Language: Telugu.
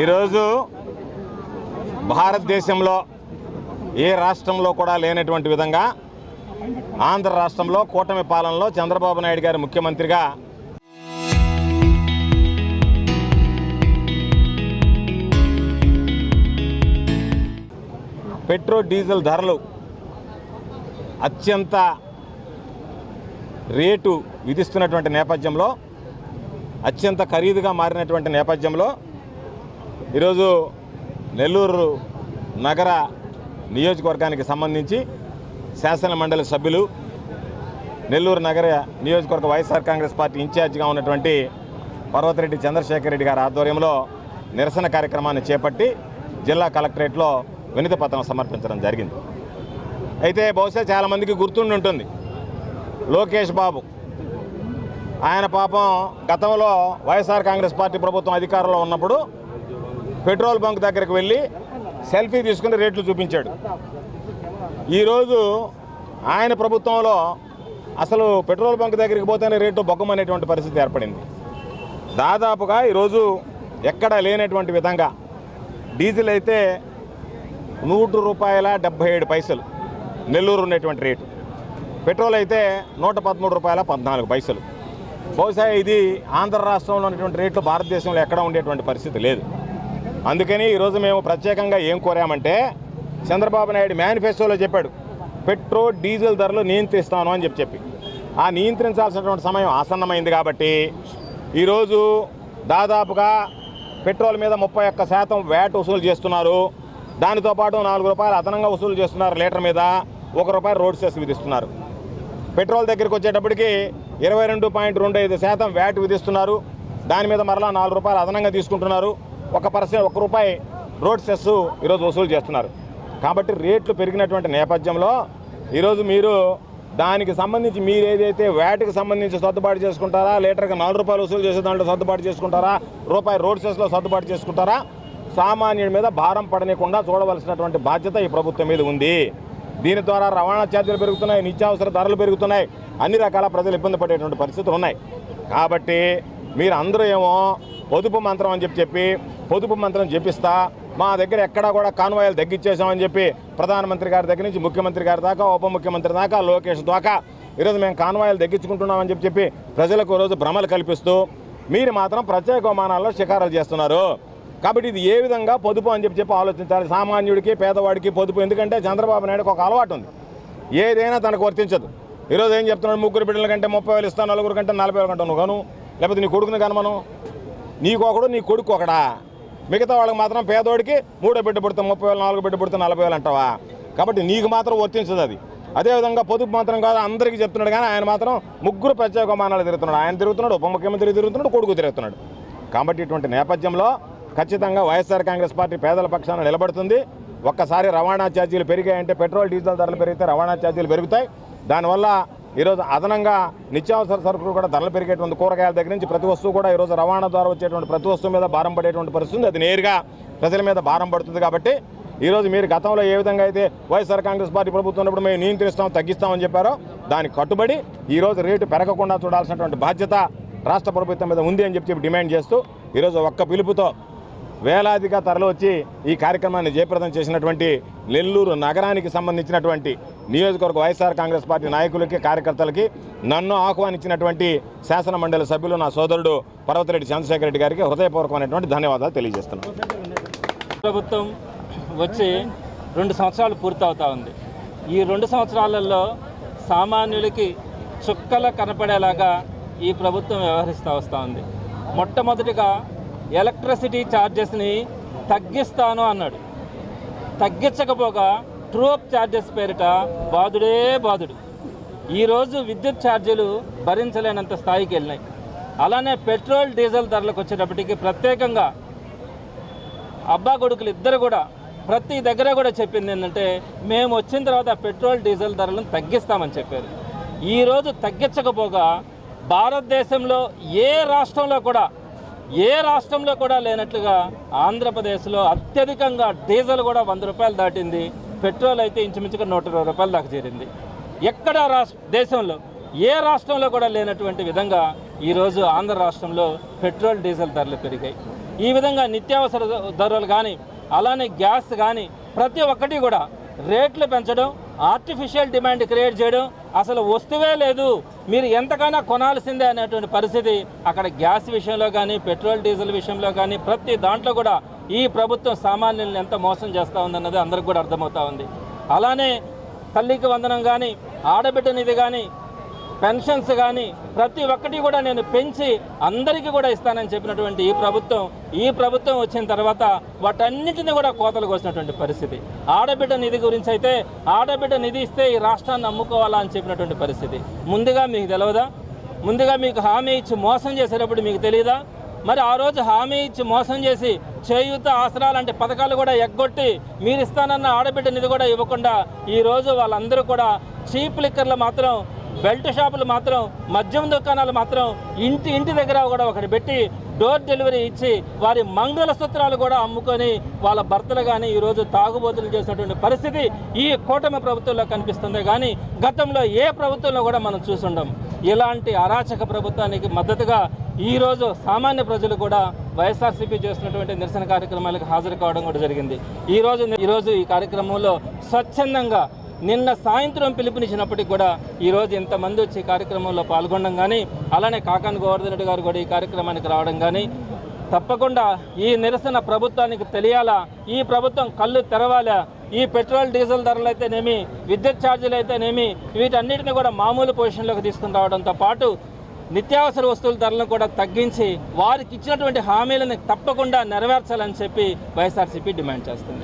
ఈరోజు భారతదేశంలో ఏ రాష్ట్రంలో కూడా లేనటువంటి విధంగా ఆంధ్ర రాష్ట్రంలో కూటమి పాలనలో చంద్రబాబు నాయుడు గారు ముఖ్యమంత్రిగా పెట్రోల్ డీజిల్ ధరలు అత్యంత రేటు విధిస్తున్నటువంటి నేపథ్యంలో, అత్యంత ఖరీదుగా మారినటువంటి నేపథ్యంలో ఈరోజు నెల్లూరు నగర నియోజకవర్గానికి సంబంధించి శాసన మండలి సభ్యులు, నెల్లూరు నగర నియోజకవర్గ వైఎస్ఆర్ కాంగ్రెస్ పార్టీ ఇన్ఛార్జిగా ఉన్నటువంటి పర్వతిరెడ్డి చంద్రశేఖర్ రెడ్డి గారి ఆధ్వర్యంలో నిరసన కార్యక్రమాన్ని చేపట్టి జిల్లా కలెక్టరేట్లో వినతి పత్రం సమర్పించడం జరిగింది. అయితే బహుశా చాలామందికి గుర్తుండి ఉంటుంది, లోకేష్ బాబు ఆయన పాపం గతంలో వైఎస్ఆర్ కాంగ్రెస్ పార్టీ ప్రభుత్వం అధికారంలో ఉన్నప్పుడు పెట్రోల్ బంక్ దగ్గరికి వెళ్ళి సెల్ఫీ తీసుకుని రేట్లు చూపించాడు. ఈరోజు ఆయన ప్రభుత్వంలో అసలు పెట్రోల్ బంక్ దగ్గరికి పోతేనే రేటు బొగ్గమనేటువంటి పరిస్థితి ఏర్పడింది. దాదాపుగా ఈరోజు ఎక్కడా లేనటువంటి విధంగా డీజిల్ అయితే ₹100.77 నెల్లూరు ఉన్నటువంటి రేటు, పెట్రోల్ అయితే ₹113.14. బహుశా ఇది ఆంధ్ర రాష్ట్రంలో ఉన్నటువంటి రేట్లు భారతదేశంలో ఎక్కడ ఉండేటువంటి పరిస్థితి లేదు. అందుకని ఈరోజు మేము ప్రత్యేకంగా ఏం కోరామంటే, చంద్రబాబు నాయుడు మేనిఫెస్టోలో చెప్పాడు పెట్రోల్ డీజిల్ ధరలు నియంత్రిస్తాను అని చెప్పి ఆ నియంత్రించాల్సినటువంటి సమయం ఆసన్నమైంది. కాబట్టి ఈరోజు దాదాపుగా పెట్రోల్ మీద 31% వ్యాట్ వసూలు చేస్తున్నారు. దానితో పాటు ₹4 అదనంగా వసూలు చేస్తున్నారు. లీటర్ మీద ₹1 రోడ్ సెస్ విధిస్తున్నారు. పెట్రోల్ దగ్గరికి వచ్చేటప్పటికి 22.25% వ్యాట్ విధిస్తున్నారు. దాని మీద మరలా ₹4 అదనంగా తీసుకుంటున్నారు. ₹1 రోడ్ సెస్ ఈరోజు వసూలు చేస్తున్నారు. కాబట్టి రేట్లు పెరిగినటువంటి నేపథ్యంలో ఈరోజు మీరు దానికి సంబంధించి మీరు ఏదైతే వ్యాట్కి సంబంధించి సర్దుబాటు చేసుకుంటారా, లీటర్కి ₹4 వసూలు చేసే దాంట్లో సర్దుబాటు చేసుకుంటారా, ₹1 రోడ్ సెస్లో సర్దుబాటు చేసుకుంటారా, సామాన్యుడి మీద భారం పడనీయకుండా చూడవలసినటువంటి బాధ్యత ఈ ప్రభుత్వం మీద ఉంది. దీని ద్వారా రవాణా ఛార్జీలు పెరుగుతున్నాయి, నిత్యావసర ధరలు పెరుగుతున్నాయి, అన్ని రకాల ప్రజలు ఇబ్బంది పడేటువంటి పరిస్థితులు ఉన్నాయి. కాబట్టి మీరు అందరూ ఏమో పొదుపు మంత్రం అని చెప్పి పొదుపు మంత్రం చెప్పిస్తా మా దగ్గర ఎక్కడా కూడా కాన్వాయిలు తగ్గించేసామని చెప్పి ప్రధానమంత్రి గారి దగ్గర నుంచి ముఖ్యమంత్రి గారి దాకా, ఉప ముఖ్యమంత్రి దాకా, లోకేష్ దాకా ఈరోజు మేము కాన్వాయిలు తగ్గించుకుంటున్నామని చెప్పి ప్రజలకు ఈరోజు భ్రమలు కల్పిస్తూ మీరు మాత్రం ప్రత్యేక విమానాల్లో షికారులు చేస్తున్నారు. కాబట్టి ఇది ఏ విధంగా పొదుపు అని చెప్పి ఆలోచించాలి. సామాన్యుడికి పేదవాడికి పొదుపు, ఎందుకంటే చంద్రబాబు నాయుడుకి ఒక అలవాటు ఉంది, ఏదైనా తనకు వర్తించదు. ఈరోజు ఏం చెప్తున్నాడు, 3 బిడ్డల కంటే 30,000 ఇస్తాను, 4 కంటే 40,000 కంటే నువ్వు కాను, లేకపోతే నీ కొడుకుని కనమను, నీకొకడు నీ కొడుకు ఒకడా, మిగతా వాళ్ళకి మాత్రం పేదోడికి 3 బిడ్డ పుడితే 30,000, 4 బిడ్డ పుడితే 40,000 అంటావా. కాబట్టి నీకు మాత్రం వర్తించదు అది. అదేవిధంగా పొదుపు మాత్రం కాదు అందరికీ చెప్తున్నాడు, కానీ ఆయన మాత్రం 3 ప్రత్యేక విమానాలు తిరుగుతున్నాడు. ఆయన తిరుగుతున్నాడు, ఉప ముఖ్యమంత్రి తిరుగుతున్నాడు, కొడుకు తిరుగుతున్నాడు. కాబట్టి ఇటువంటి నేపథ్యంలో ఖచ్చితంగా వైఎస్ఆర్ కాంగ్రెస్ పార్టీ పేదల పక్షాన నిలబడుతుంది. ఒక్కసారి రవాణా ఛార్జీలు పెరిగాయంటే, పెట్రోల్ డీజిల్ ధరలు పెరిగితే రవాణా ఛార్జీలు పెరుగుతాయి. దానివల్ల ఈరోజు అదనంగా నిత్యావసర సరుకులు కూడా ధరలు పెరిగేటువంటి, కూరగాయల దగ్గర నుంచి ప్రతి వస్తువు కూడా ఈరోజు రవాణా ద్వారా వచ్చేటువంటి ప్రతి వస్తువు మీద భారం పడేటువంటి పరిస్థితి, అది నేరుగా ప్రజల మీద భారం పడుతుంది. కాబట్టి ఈరోజు మీరు గతంలో ఏ విధంగా అయితే వైఎస్ఆర్ కాంగ్రెస్ పార్టీ ప్రభుత్వం ఉన్నప్పుడు మేము నియంత్రిస్తాం, తగ్గిస్తామని చెప్పారో దానికి కట్టుబడి ఈరోజు రేటు పెరగకుండా చూడాల్సినటువంటి బాధ్యత రాష్ట్ర ప్రభుత్వం మీద ఉంది అని చెప్పి డిమాండ్ చేస్తూ ఈరోజు ఒక్క పిలుపుతో వేలాదిగా తరలి వచ్చి ఈ కార్యక్రమాన్ని జయప్రదం చేసినటువంటి నెల్లూరు నగరానికి సంబంధించినటువంటి నియోజకవర్గ వైఎస్ఆర్ కాంగ్రెస్ పార్టీ నాయకులకి, కార్యకర్తలకి, నన్ను ఆహ్వానించినటువంటి శాసన మండలి సభ్యులు నా సోదరుడు పర్వతిరెడ్డి చంద్రశేఖర్ రెడ్డి గారికి హృదయపూర్వకమైనటువంటి ధన్యవాదాలు తెలియజేస్తున్నాను. ప్రభుత్వం వచ్చి 2 సంవత్సరాలు పూర్తవుతా ఉంది. ఈ 2 సంవత్సరాలలో సామాన్యులకి చుక్కల కనపడేలాగా ఈ ప్రభుత్వం వ్యవహరిస్తూ వస్తూ ఉంది. మొట్టమొదటిగా ఎలక్ట్రిసిటీ ఛార్జెస్ని తగ్గిస్తాను అన్నాడు. తగ్గించకపోగా ట్రూఅప్ ఛార్జెస్ పేరిట బాధుడే బాధుడు. ఈరోజు విద్యుత్ ఛార్జీలు భరించలేనంత స్థాయికి వెళ్ళినాయి. అలానే పెట్రోల్ డీజిల్ ధరలకు వచ్చేటప్పటికి ప్రత్యేకంగా అబ్బా కొడుకులు ఇద్దరు కూడా ప్రతి దగ్గర కూడా చెప్పింది ఏంటంటే, మేము వచ్చిన తర్వాత పెట్రోల్ డీజిల్ ధరలను తగ్గిస్తామని చెప్పారు. ఈరోజు తగ్గించకపోగా భారతదేశంలో ఏ రాష్ట్రంలో కూడా లేనట్లుగా ఆంధ్రప్రదేశ్లో అత్యధికంగా డీజిల్ కూడా ₹100 దాటింది. పెట్రోల్ అయితే ఇంచుమించుగా ₹120 దాకా చేరింది. ఎక్కడ దేశంలో ఏ రాష్ట్రంలో కూడా లేనటువంటి విధంగా ఈరోజు ఆంధ్ర రాష్ట్రంలో పెట్రోల్ డీజిల్ ధరలు పెరిగాయి. ఈ విధంగా నిత్యావసర ధరలు కానీ అలానే గ్యాస్ కానీ ప్రతి ఒక్కటి కూడా రేట్లు పెంచడం, ఆర్టిఫిషియల్ డిమాండ్ క్రియేట్ చేయడం, అసలు వస్తువే లేదు మీరు ఎంతకైనా కొనాల్సిందే అనేటువంటి పరిస్థితి అక్కడ గ్యాస్ విషయంలో కానీ పెట్రోల్ డీజిల్ విషయంలో కానీ ప్రతి దాంట్లో కూడా ఈ ప్రభుత్వం సామాన్యులను ఎంత మోసం చేస్తూ ఉందన్నది అందరికి కూడా అర్థమవుతా ఉంది. అలానే తల్లికి వందనం కానీ ఆడబిడ్డ నిధి కానీ పెన్షన్స్ కానీ ప్రతి ఒక్కటి కూడా నేను పెంచి అందరికీ కూడా ఇస్తానని చెప్పినటువంటి ఈ ప్రభుత్వం వచ్చిన తర్వాత వాటన్నిటిని కూడా కోతలు కోసినటువంటి పరిస్థితి. ఆడబిడ్డ నిధి గురించి అయితే ఆడబిడ్డ నిధి ఇస్తే ఈ రాష్ట్రాన్ని అమ్ముకోవాలా అని చెప్పినటువంటి పరిస్థితి. ముందుగా మీకు తెలియదా? ముందుగా మీకు హామీ ఇచ్చి మోసం చేసేటప్పుడు మీకు తెలియదా? మరి ఆ రోజు హామీ ఇచ్చి మోసం చేసి చేయూత ఆసరా లాంటి పథకాలు కూడా ఎగ్గొట్టి మీరు ఇస్తానన్న ఆడబిడ్డ నిధి కూడా ఇవ్వకుండా ఈరోజు వాళ్ళందరూ కూడా చీప్ లిక్కర్లు మాత్రం, బెల్ట్ షాపులు మాత్రం, మద్యం దుకాణాలు మాత్రం ఇంటి దగ్గర కూడా ఒకటి పెట్టి డోర్ డెలివరీ ఇచ్చి వారి మంగళసూత్రాలు కూడా అమ్ముకొని వాళ్ళ భర్తలు కానీ ఈరోజు తాగుబోతులు చేసినటువంటి పరిస్థితి ఈ కూటమి ప్రభుత్వంలో కనిపిస్తుంది. కానీ గతంలో ఏ ప్రభుత్వంలో కూడా మనం చూసుండం. ఇలాంటి అరాచక ప్రభుత్వానికి మద్దతుగా ఈరోజు సామాన్య ప్రజలు కూడా వైఎస్ఆర్సీపీ చేస్తున్నటువంటి నిరసన కార్యక్రమాలకు హాజరు కావడం కూడా జరిగింది. ఈరోజు ఈ కార్యక్రమంలో స్వచ్ఛందంగా నిన్న సాయంత్రం పిలుపునిచ్చినప్పటికీ కూడా ఈరోజు ఇంతమంది వచ్చి ఈ కార్యక్రమంలో పాల్గొనడం కానీ అలానే కాకాని గోవర్ధన్ రెడ్డి గారు కూడా ఈ కార్యక్రమానికి రావడం కానీ తప్పకుండా ఈ నిరసన ప్రభుత్వానికి తెలియాలా, ఈ ప్రభుత్వం కళ్ళు తెరవాలా, ఈ పెట్రోల్ డీజిల్ ధరలు అయితేనేమి, విద్యుత్ ఛార్జీలు అయితేనేమి వీటన్నిటిని కూడా మామూలు పొజిషన్లోకి తీసుకుని రావడంతో పాటు నిత్యావసర వస్తువుల ధరలను కూడా తగ్గించి వారికి ఇచ్చినటువంటి హామీలను తప్పకుండా నెరవేర్చాలని చెప్పి వైఎస్ఆర్సీపీ డిమాండ్ చేస్తుంది.